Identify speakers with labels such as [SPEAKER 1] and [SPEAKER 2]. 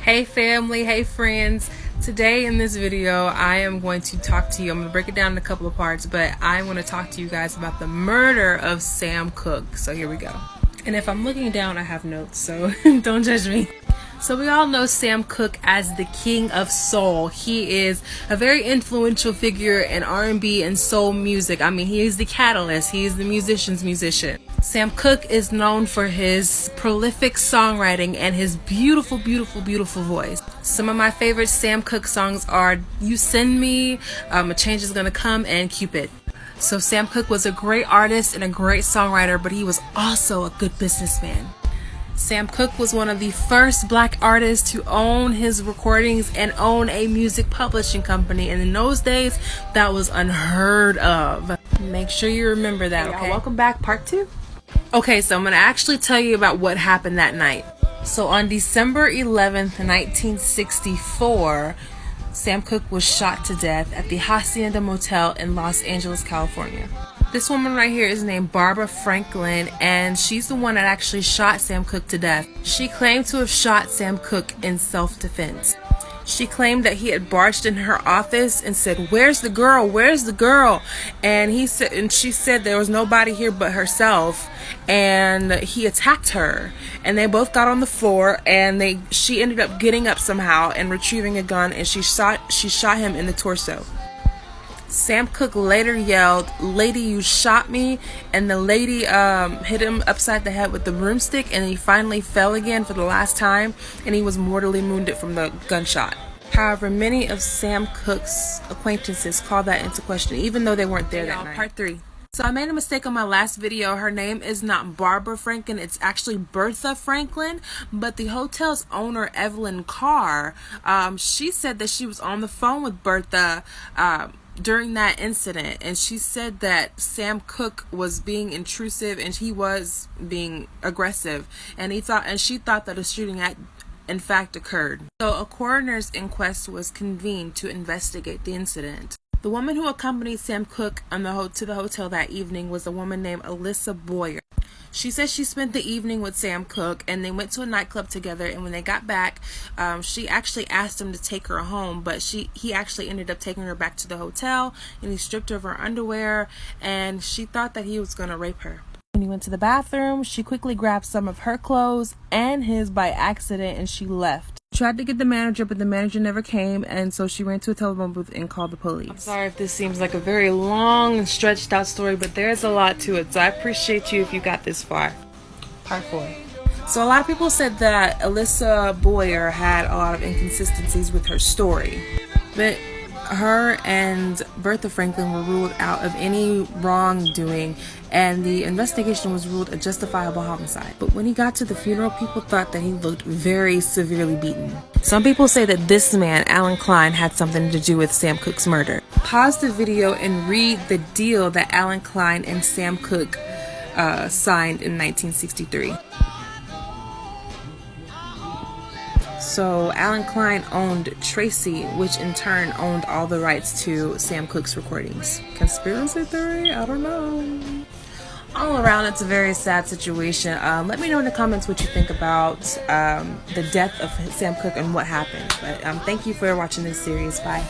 [SPEAKER 1] Hey family, hey friends. Today in this video I am going to talk to you. I'm going to break it down in a couple of parts, but I want to talk to you guys about the murder of Sam Cooke. So here we go. And if I'm looking down, I have notes, so don't judge me. So we all know Sam Cooke as the king of soul. He is a very influential figure in R&B and soul music. I mean, he is the catalyst. He is the musician's musician. Sam Cooke is known for his prolific songwriting and his beautiful, beautiful, beautiful voice. Some of my favorite Sam Cooke songs are You Send Me, A Change Is Gonna Come, and Cupid. So Sam Cooke was a great artist and a great songwriter, but he was also a good businessman. Sam Cooke was one of the first black artists to own his recordings and own a music publishing company, and in those days that was unheard of. Make sure you remember that, okay? Welcome back, part 2. Okay, so I'm gonna actually tell you about what happened that night. So on December 11th, 1964, Sam Cooke was shot to death at the Hacienda Motel in Los Angeles, California. This woman right here is named Barbara Franklin, and she's the one that actually shot Sam Cooke to death. She claimed to have shot Sam Cooke in self-defense. She claimed that he had barged in her office and said, "Where's the girl? Where's the girl?" And she said there was nobody here but herself, and he attacked her. And they both got on the floor, and she ended up getting up somehow and retrieving a gun, and she shot him in the torso. Sam Cooke later yelled, "Lady, you shot me," and the lady hit him upside the head with the broomstick, and he finally fell again for the last time, and he was mortally wounded from the gunshot. However, many of Sam Cooke's acquaintances called that into question, even though they weren't there that night. Part 3. So I made a mistake on my last video. Her name is not Barbara Franklin, it's actually Bertha Franklin, but the hotel's owner, Evelyn Carr, she said that she was on the phone with Bertha during that incident, and she said that Sam Cooke was being intrusive and he was being aggressive, and she thought that a shooting had in fact occurred. So a coroner's inquest was convened to investigate the incident. The woman who accompanied Sam Cooke to the hotel that evening was a woman named Alyssa Boyer. She said she spent the evening with Sam Cooke, and they went to a nightclub together, and when they got back, she actually asked him to take her home, but he actually ended up taking her back to the hotel, and he stripped her of her underwear, and she thought that he was going to rape her. When he went to the bathroom, she quickly grabbed some of her clothes and his by accident, and she left. Tried to get the manager, but the manager never came, and so she ran to a telephone booth and called the police. I'm sorry if this seems like a very long and stretched out story, but there's a lot to it, so I appreciate you if you got this far. Part 4. So a lot of people said that Alyssa Boyer had a lot of inconsistencies with her story, but her and Bertha Franklin were ruled out of any wrongdoing, and the investigation was ruled a justifiable homicide. But when he got to the funeral, people thought that he looked very severely beaten. Some people say that this man, Alan Klein, had something to do with Sam Cooke's murder. Pause the video and read the deal that Alan Klein and Sam Cooke signed in 1963. So Alan Klein owned Tracy, which in turn owned all the rights to Sam Cooke's recordings. Conspiracy theory? I don't know. All around, it's a very sad situation. Let me know in the comments what you think about the death of Sam Cooke and what happened. But thank you for watching this series. Bye.